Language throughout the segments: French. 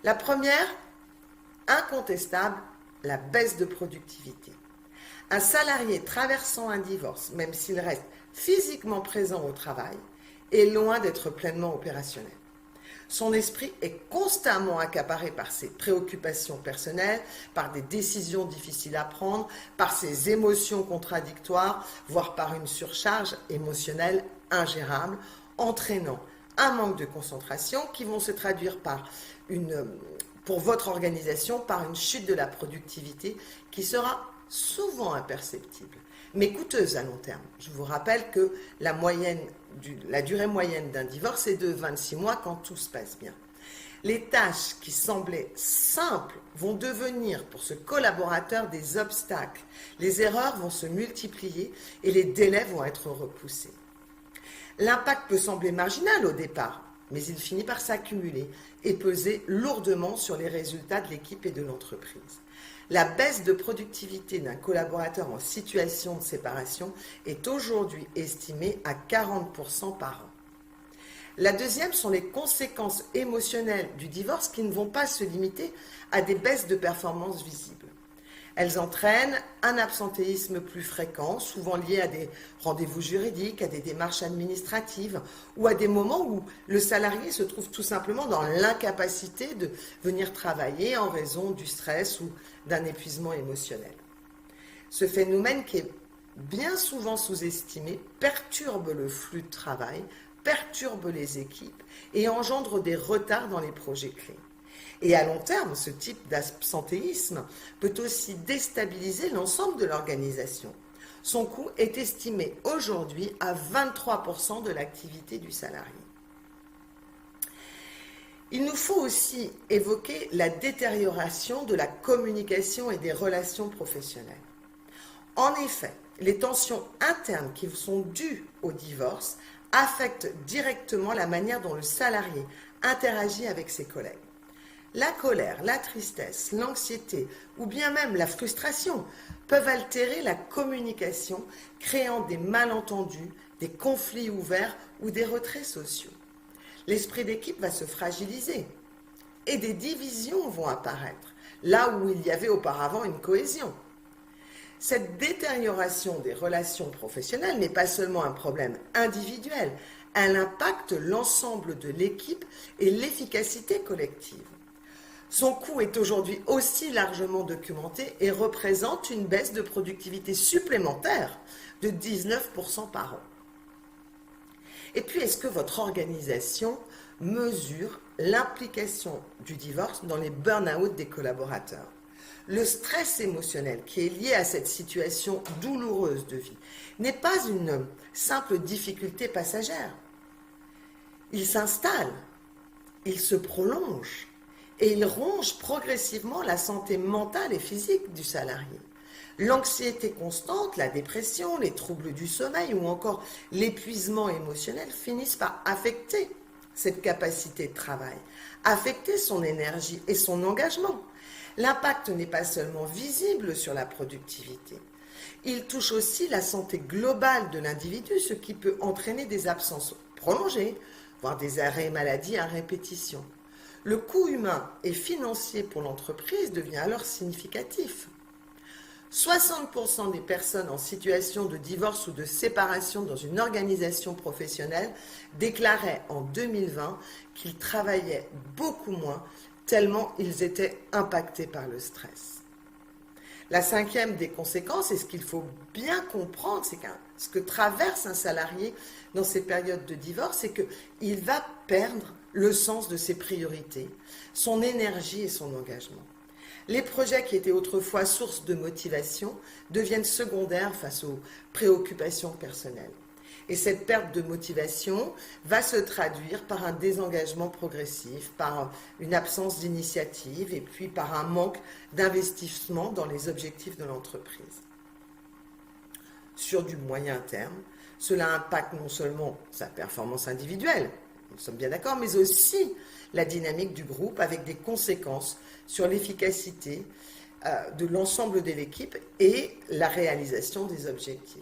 La première, incontestable, la baisse de productivité. Un salarié traversant un divorce, même s'il reste physiquement présent au travail, est loin d'être pleinement opérationnel. Son esprit est constamment accaparé par ses préoccupations personnelles, par des décisions difficiles à prendre, par ses émotions contradictoires, voire par une surcharge émotionnelle ingérable, entraînant un manque de concentration qui vont se traduire pour votre organisation par une chute de la productivité qui sera souvent imperceptible, mais coûteuse à long terme. Je vous rappelle que la durée moyenne d'un divorce est de 26 mois quand tout se passe bien. Les tâches qui semblaient simples vont devenir pour ce collaborateur des obstacles. Les erreurs vont se multiplier et les délais vont être repoussés. L'impact peut sembler marginal au départ, mais il finit par s'accumuler et peser lourdement sur les résultats de l'équipe et de l'entreprise. La baisse de productivité d'un collaborateur en situation de séparation est aujourd'hui estimée à 40% par an. La deuxième sont les conséquences émotionnelles du divorce qui ne vont pas se limiter à des baisses de performance visibles. Elles entraînent un absentéisme plus fréquent, souvent lié à des rendez-vous juridiques, à des démarches administratives ou à des moments où le salarié se trouve tout simplement dans l'incapacité de venir travailler en raison du stress ou d'un épuisement émotionnel. Ce phénomène qui est bien souvent sous-estimé perturbe le flux de travail, perturbe les équipes et engendre des retards dans les projets clés. Et à long terme, ce type d'absentéisme peut aussi déstabiliser l'ensemble de l'organisation. Son coût est estimé aujourd'hui à 23% de l'activité du salarié. Il nous faut aussi évoquer la détérioration de la communication et des relations professionnelles. En effet, les tensions internes qui sont dues au divorce affectent directement la manière dont le salarié interagit avec ses collègues. La colère, la tristesse, l'anxiété ou bien même la frustration peuvent altérer la communication, créant des malentendus, des conflits ouverts ou des retraits sociaux. L'esprit d'équipe va se fragiliser et des divisions vont apparaître, là où il y avait auparavant une cohésion. Cette détérioration des relations professionnelles n'est pas seulement un problème individuel, elle impacte l'ensemble de l'équipe et l'efficacité collective. Son coût est aujourd'hui aussi largement documenté et représente une baisse de productivité supplémentaire de 19% par an. Et puis, est-ce que votre organisation mesure l'implication du divorce dans les burn-out des collaborateurs? Le stress émotionnel qui est lié à cette situation douloureuse de vie n'est pas une simple difficulté passagère. Il s'installe, il se prolonge et il ronge progressivement la santé mentale et physique du salarié. L'anxiété constante, la dépression, les troubles du sommeil ou encore l'épuisement émotionnel finissent par affecter cette capacité de travail, affecter son énergie et son engagement. L'impact n'est pas seulement visible sur la productivité, il touche aussi la santé globale de l'individu, ce qui peut entraîner des absences prolongées, voire des arrêts maladie à répétition. Le coût humain et financier pour l'entreprise devient alors significatif. 60% des personnes en situation de divorce ou de séparation dans une organisation professionnelle déclaraient en 2020 qu'ils travaillaient beaucoup moins tellement ils étaient impactés par le stress. La cinquième des conséquences, et ce qu'il faut bien comprendre, c'est que ce que traverse un salarié dans ces périodes de divorce, c'est qu'il va perdre le sens de ses priorités, son énergie et son engagement. Les projets qui étaient autrefois source de motivation deviennent secondaires face aux préoccupations personnelles. Et cette perte de motivation va se traduire par un désengagement progressif, par une absence d'initiative et puis par un manque d'investissement dans les objectifs de l'entreprise. Sur du moyen terme, cela impacte non seulement sa performance individuelle, nous sommes bien d'accord, mais aussi la dynamique du groupe avec des conséquences sur l'efficacité de l'ensemble de l'équipe et la réalisation des objectifs.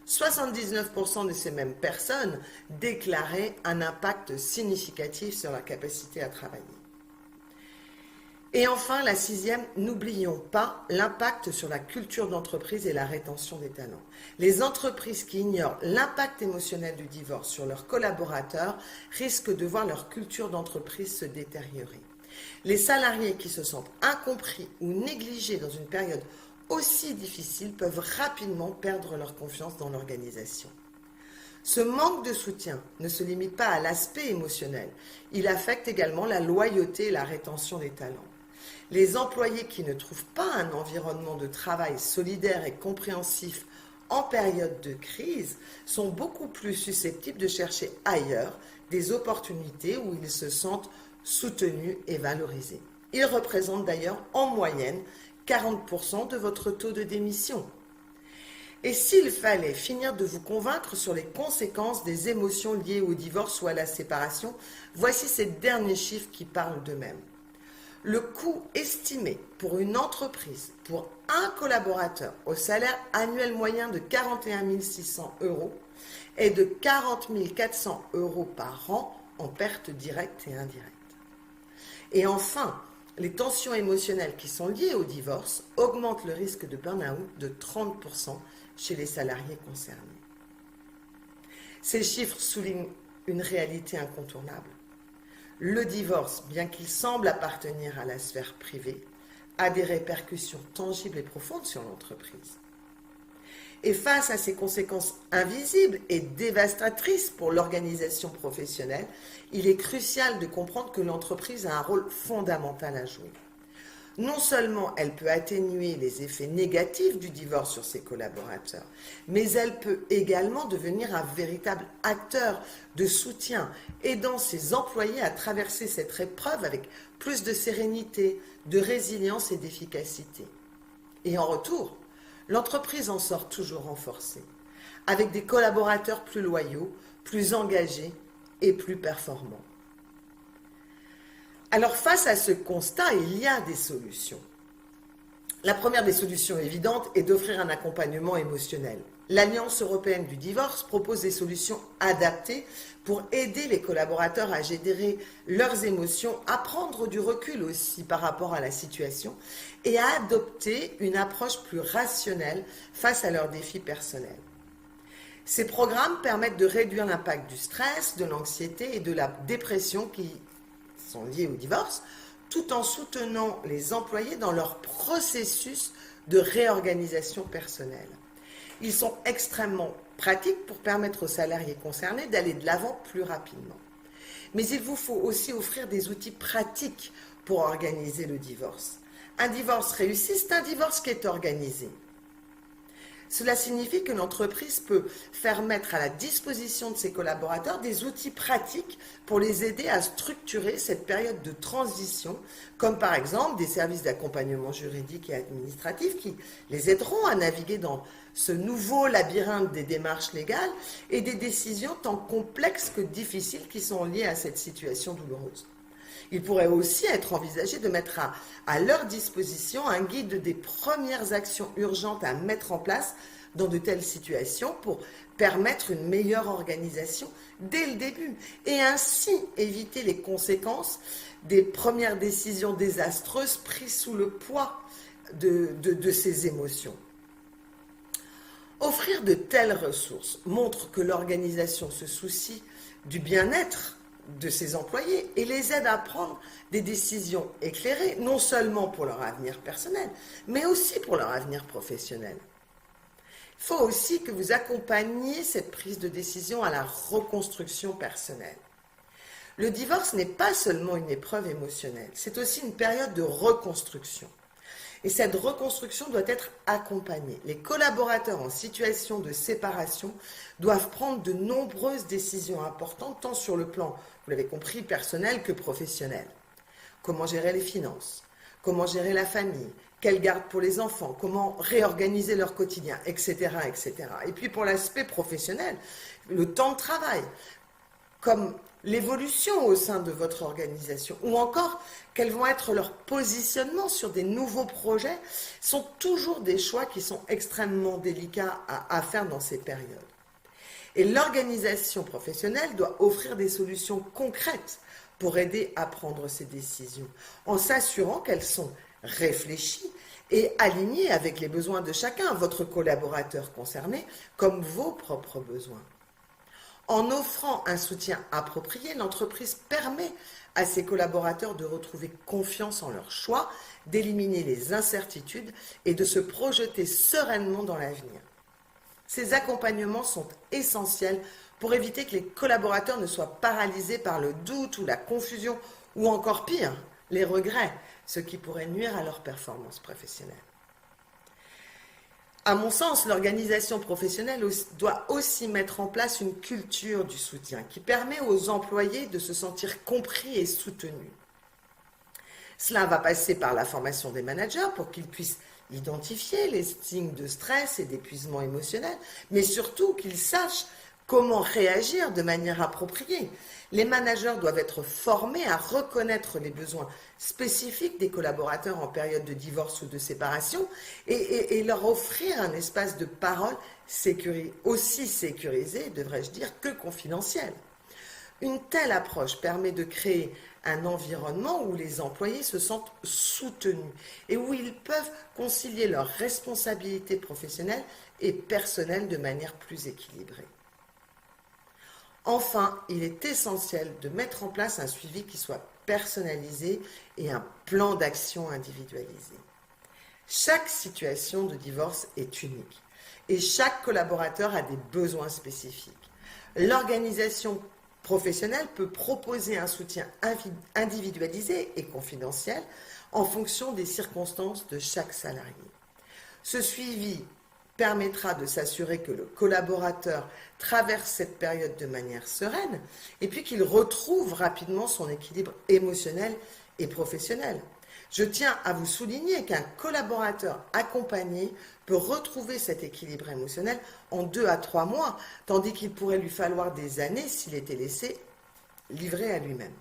79% de ces mêmes personnes déclaraient un impact significatif sur la capacité à travailler. Et enfin, la sixième, n'oublions pas l'impact sur la culture d'entreprise et la rétention des talents. Les entreprises qui ignorent l'impact émotionnel du divorce sur leurs collaborateurs risquent de voir leur culture d'entreprise se détériorer. Les salariés qui se sentent incompris ou négligés dans une période aussi difficile peuvent rapidement perdre leur confiance dans l'organisation. Ce manque de soutien ne se limite pas à l'aspect émotionnel, il affecte également la loyauté et la rétention des talents. Les employés qui ne trouvent pas un environnement de travail solidaire et compréhensif en période de crise sont beaucoup plus susceptibles de chercher ailleurs des opportunités où ils se sentent soutenus et valorisés. Ils représentent d'ailleurs en moyenne 40% de votre taux de démission. Et s'il fallait finir de vous convaincre sur les conséquences des émotions liées au divorce ou à la séparation, voici ces derniers chiffres qui parlent d'eux-mêmes. Le coût estimé pour une entreprise, pour un collaborateur, au salaire annuel moyen de 41 600 euros est de 40 400 euros par an en pertes directes et indirectes. Et enfin, les tensions émotionnelles qui sont liées au divorce augmentent le risque de burn-out de 30% chez les salariés concernés. Ces chiffres soulignent une réalité incontournable. Le divorce, bien qu'il semble appartenir à la sphère privée, a des répercussions tangibles et profondes sur l'entreprise. Et face à ces conséquences invisibles et dévastatrices pour l'organisation professionnelle, il est crucial de comprendre que l'entreprise a un rôle fondamental à jouer. Non seulement elle peut atténuer les effets négatifs du divorce sur ses collaborateurs, mais elle peut également devenir un véritable acteur de soutien, aidant ses employés à traverser cette épreuve avec plus de sérénité, de résilience et d'efficacité. Et en retour, l'entreprise en sort toujours renforcée, avec des collaborateurs plus loyaux, plus engagés et plus performants. Alors face à ce constat, il y a des solutions. La première des solutions évidentes est d'offrir un accompagnement émotionnel. L'Alliance européenne du divorce propose des solutions adaptées pour aider les collaborateurs à gérer leurs émotions, à prendre du recul aussi par rapport à la situation et à adopter une approche plus rationnelle face à leurs défis personnels. Ces programmes permettent de réduire l'impact du stress, de l'anxiété et de la dépression qui sont liés au divorce, tout en soutenant les employés dans leur processus de réorganisation personnelle. Ils sont extrêmement pratiques pour permettre aux salariés concernés d'aller de l'avant plus rapidement. Mais il vous faut aussi offrir des outils pratiques pour organiser le divorce. Un divorce réussi, c'est un divorce qui est organisé. Cela signifie que l'entreprise peut faire mettre à la disposition de ses collaborateurs des outils pratiques pour les aider à structurer cette période de transition, comme par exemple des services d'accompagnement juridique et administratif qui les aideront à naviguer dans ce nouveau labyrinthe des démarches légales et des décisions tant complexes que difficiles qui sont liées à cette situation douloureuse. Il pourrait aussi être envisagé de mettre à leur disposition un guide des premières actions urgentes à mettre en place dans de telles situations pour permettre une meilleure organisation dès le début et ainsi éviter les conséquences des premières décisions désastreuses prises sous le poids de ces émotions. Offrir de telles ressources montre que l'organisation se soucie du bien-être de ses employés et les aide à prendre des décisions éclairées, non seulement pour leur avenir personnel, mais aussi pour leur avenir professionnel. Il faut aussi que vous accompagniez cette prise de décision à la reconstruction personnelle. Le divorce n'est pas seulement une épreuve émotionnelle, c'est aussi une période de reconstruction. Et cette reconstruction doit être accompagnée. Les collaborateurs en situation de séparation doivent prendre de nombreuses décisions importantes, tant sur le plan, vous l'avez compris, personnel que professionnel. Comment gérer les finances? Comment gérer la famille? Quelle garde pour les enfants? Comment réorganiser leur quotidien? Etc., etc. Et puis pour l'aspect professionnel, le temps de travail, comme l'évolution au sein de votre organisation ou encore quels vont être leurs positionnements sur des nouveaux projets sont toujours des choix qui sont extrêmement délicats à faire dans ces périodes. Et l'organisation professionnelle doit offrir des solutions concrètes pour aider à prendre ces décisions, en s'assurant qu'elles sont réfléchies et alignées avec les besoins de chacun, votre collaborateur concerné, comme vos propres besoins. En offrant un soutien approprié, l'entreprise permet à ses collaborateurs de retrouver confiance en leurs choix, d'éliminer les incertitudes et de se projeter sereinement dans l'avenir. Ces accompagnements sont essentiels pour éviter que les collaborateurs ne soient paralysés par le doute ou la confusion, ou encore pire, les regrets, ce qui pourrait nuire à leur performance professionnelle. À mon sens, l'organisation professionnelle doit aussi mettre en place une culture du soutien qui permet aux employés de se sentir compris et soutenus. Cela va passer par la formation des managers pour qu'ils puissent identifier les signes de stress et d'épuisement émotionnel, mais surtout qu'ils sachent comment réagir de manière appropriée. Les managers doivent être formés à reconnaître les besoins spécifiques des collaborateurs en période de divorce ou de séparation et leur offrir un espace de parole aussi sécurisé, devrais-je dire, que confidentiel. Une telle approche permet de créer un environnement où les employés se sentent soutenus et où ils peuvent concilier leurs responsabilités professionnelles et personnelles de manière plus équilibrée. Enfin, il est essentiel de mettre en place un suivi qui soit personnalisé et un plan d'action individualisé. Chaque situation de divorce est unique et chaque collaborateur a des besoins spécifiques. L'organisation professionnelle peut proposer un soutien individualisé et confidentiel en fonction des circonstances de chaque salarié. Ce suivi permettra de s'assurer que le collaborateur traverse cette période de manière sereine et puis qu'il retrouve rapidement son équilibre émotionnel et professionnel. Je tiens à vous souligner qu'un collaborateur accompagné peut retrouver cet équilibre émotionnel en 2 à 3 mois, tandis qu'il pourrait lui falloir des années s'il était laissé livré à lui-même.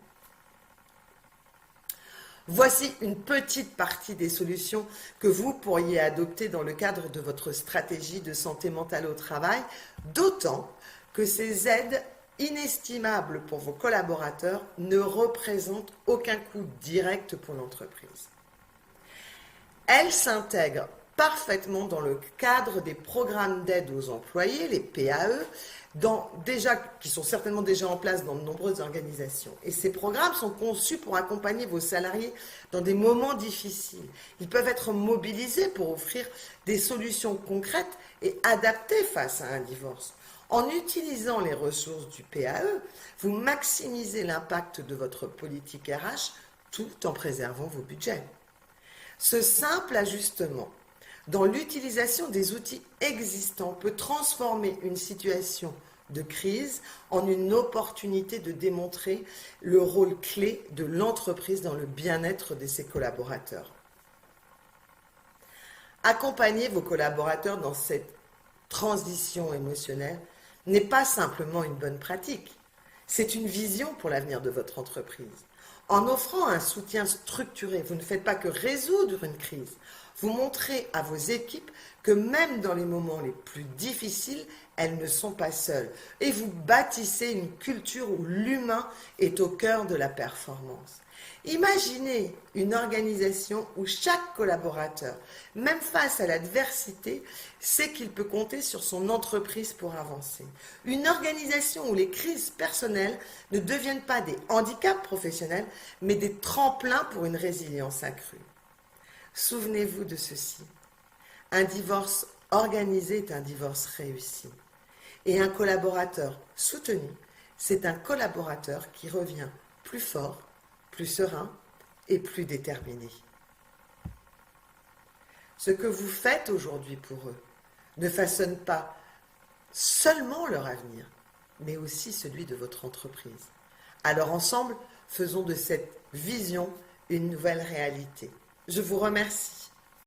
Voici une petite partie des solutions que vous pourriez adopter dans le cadre de votre stratégie de santé mentale au travail, d'autant que ces aides inestimables pour vos collaborateurs ne représentent aucun coût direct pour l'entreprise. Elles s'intègrent parfaitement dans le cadre des programmes d'aide aux employés, les PAE, qui sont certainement déjà en place dans de nombreuses organisations. Et ces programmes sont conçus pour accompagner vos salariés dans des moments difficiles. Ils peuvent être mobilisés pour offrir des solutions concrètes et adaptées face à un divorce. En utilisant les ressources du PAE, vous maximisez l'impact de votre politique RH tout en préservant vos budgets. Ce simple ajustement dans l'utilisation des outils existants peut transformer une situation de crise en une opportunité de démontrer le rôle clé de l'entreprise dans le bien-être de ses collaborateurs. Accompagner vos collaborateurs dans cette transition émotionnelle n'est pas simplement une bonne pratique, c'est une vision pour l'avenir de votre entreprise. En offrant un soutien structuré, vous ne faites pas que résoudre une crise, vous montrez à vos équipes que même dans les moments les plus difficiles, elles ne sont pas seules. Et vous bâtissez une culture où l'humain est au cœur de la performance. Imaginez une organisation où chaque collaborateur, même face à l'adversité, sait qu'il peut compter sur son entreprise pour avancer. Une organisation où les crises personnelles ne deviennent pas des handicaps professionnels, mais des tremplins pour une résilience accrue. Souvenez-vous de ceci. Un divorce organisé est un divorce réussi. Et un collaborateur soutenu, c'est un collaborateur qui revient plus fort, plus serein et plus déterminé. Ce que vous faites aujourd'hui pour eux ne façonne pas seulement leur avenir, mais aussi celui de votre entreprise. Alors ensemble, faisons de cette vision une nouvelle réalité. Je vous remercie.